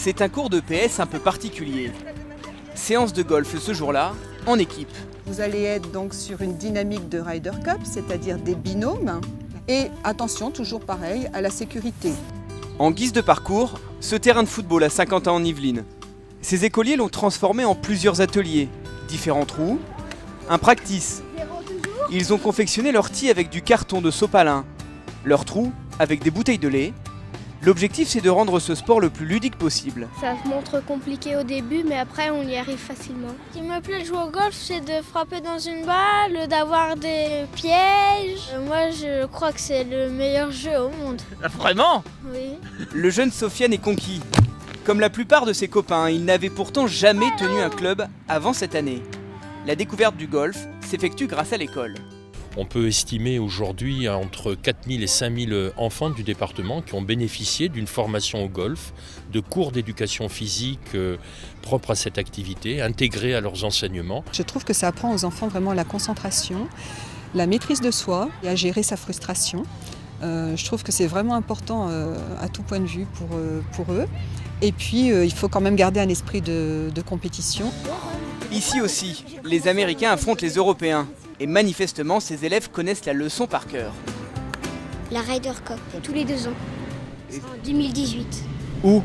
C'est un cours de PS un peu particulier. Séance de golf ce jour-là, en équipe. Vous allez être donc sur une dynamique de Ryder Cup, c'est-à-dire des binômes. Et attention, toujours pareil, à la sécurité. En guise de parcours, ce terrain de football à Saint-Quentin-en-Yvelines. Ces écoliers l'ont transformé en plusieurs ateliers, différents trous, un practice. Ils ont confectionné leur tee avec du carton de sopalin, leur trou avec des bouteilles de lait. L'objectif, c'est de rendre ce sport le plus ludique possible. Ça se montre compliqué au début, mais après on y arrive facilement. Ce qui me plaît de jouer au golf, c'est de frapper dans une balle, d'avoir des pièges. Moi, je crois que c'est le meilleur jeu au monde. Vraiment ? Oui. Le jeune Sofiane est conquis. Comme la plupart de ses copains, il n'avait pourtant jamais tenu un club avant cette année. La découverte du golf s'effectue grâce à l'école. On peut estimer aujourd'hui entre 4000 et 5000 enfants du département qui ont bénéficié d'une formation au golf, de cours d'éducation physique propres à cette activité, intégrés à leurs enseignements. Je trouve que ça apprend aux enfants vraiment la concentration, la maîtrise de soi et à gérer sa frustration. Je trouve que c'est vraiment important à tout point de vue pour eux. Et puis, il faut quand même garder un esprit de compétition. Ici aussi, les Américains affrontent les Européens. Et manifestement, ces élèves connaissent la leçon par cœur. La Ryder Cup, tous les 2 ans, en 2018, Où ?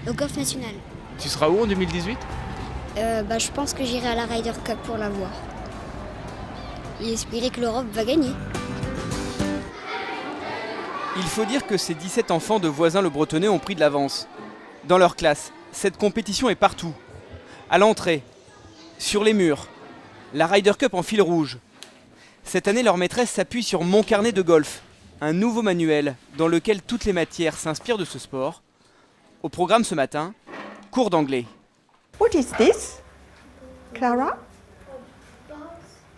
au Golf National. Tu seras où en 2018 ? Je pense que j'irai à la Ryder Cup pour la voir. Et espérer que l'Europe va gagner. Il faut dire que ces 17 enfants de Voisins-le-Bretonneux ont pris de l'avance. Dans leur classe, cette compétition est partout. À l'entrée, sur les murs, la Ryder Cup en fil rouge. Cette année, leur maîtresse s'appuie sur Mon Carnet de Golf, un nouveau manuel dans lequel toutes les matières s'inspirent de ce sport. Au programme ce matin, cours d'anglais. What is this, Clara?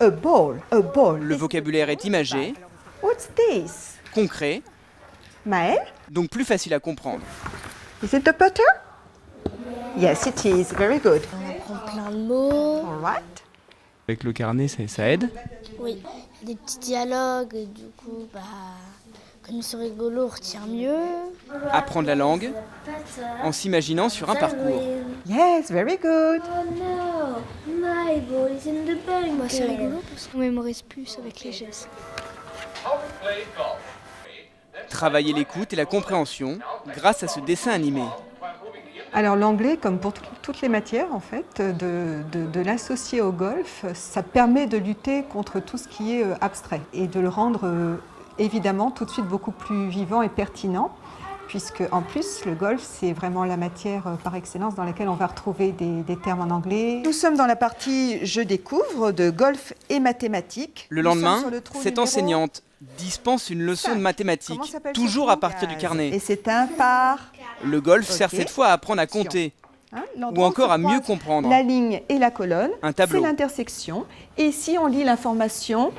A ball, a ball. Le vocabulaire est imagé, What's this? concret, Maël? donc plus facile à comprendre. Is it a putter? Yes, it is. Very good. On apprend plein de mots. All right. Avec le carnet, ça aide. Oui, il y a des petits dialogues, et du coup, comme c'est rigolo, on retient mieux. Apprendre la langue en s'imaginant sur un parcours. Yes, very good. Moi, c'est rigolo parce qu'on mémorise plus avec les gestes. Travailler l'écoute et la compréhension grâce à ce dessin animé. Alors l'anglais, comme pour toutes les matières en fait, de l'associer au golf, ça permet de lutter contre tout ce qui est abstrait et de le rendre évidemment tout de suite beaucoup plus vivant et pertinent, puisque en plus le golf c'est vraiment la matière par excellence dans laquelle on va retrouver des termes en anglais. Nous sommes dans la partie je découvre de golf et mathématiques. Le lendemain, cette enseignante dispense une leçon de mathématiques, toujours à partir du carnet. Et c'est un par. Le golf sert Ok. cette fois à apprendre à compter, ou encore à mieux comprendre. La ligne et la colonne, Un tableau. c'est l'intersection. Et ici on lit l'information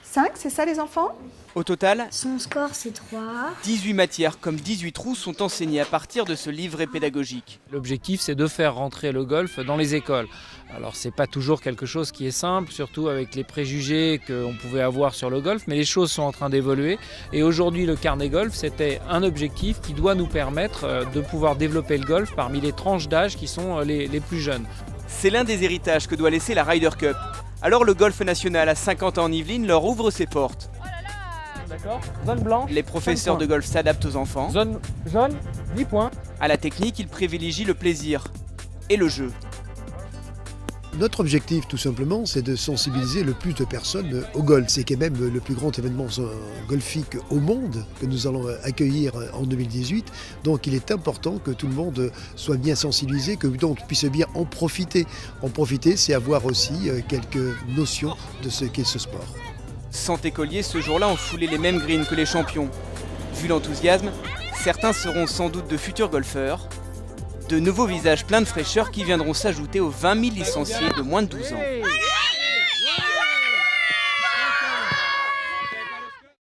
5, c'est ça les enfants? Au total, Son score, c'est 3. 18 matières comme 18 trous sont enseignées à partir de ce livret pédagogique. L'objectif, c'est de faire rentrer le golf dans les écoles. Alors, c'est pas toujours quelque chose qui est simple, surtout avec les préjugés qu'on pouvait avoir sur le golf, mais les choses sont en train d'évoluer. Et aujourd'hui, le carnet golf, c'était un objectif qui doit nous permettre de pouvoir développer le golf parmi les tranches d'âge qui sont les plus jeunes. C'est l'un des héritages que doit laisser la Ryder Cup. Alors le golf national à Saint-Quentin-en-Yvelines leur ouvre ses portes. D'accord. Zone blanche. Les professeurs de golf s'adaptent aux enfants. Zone jaune, 10 points. À la technique, ils privilégient le plaisir et le jeu. Notre objectif, tout simplement, c'est de sensibiliser le plus de personnes au golf. C'est quand même le plus grand événement golfique au monde que nous allons accueillir en 2018. Donc il est important que tout le monde soit bien sensibilisé, que donc puisse bien en profiter. En profiter, c'est avoir aussi quelques notions de ce qu'est ce sport. 100 écoliers ce jour-là ont foulé les mêmes greens que les champions. Vu l'enthousiasme, certains seront sans doute de futurs golfeurs. De nouveaux visages pleins de fraîcheur qui viendront s'ajouter aux 20 000 licenciés de moins de 12 ans.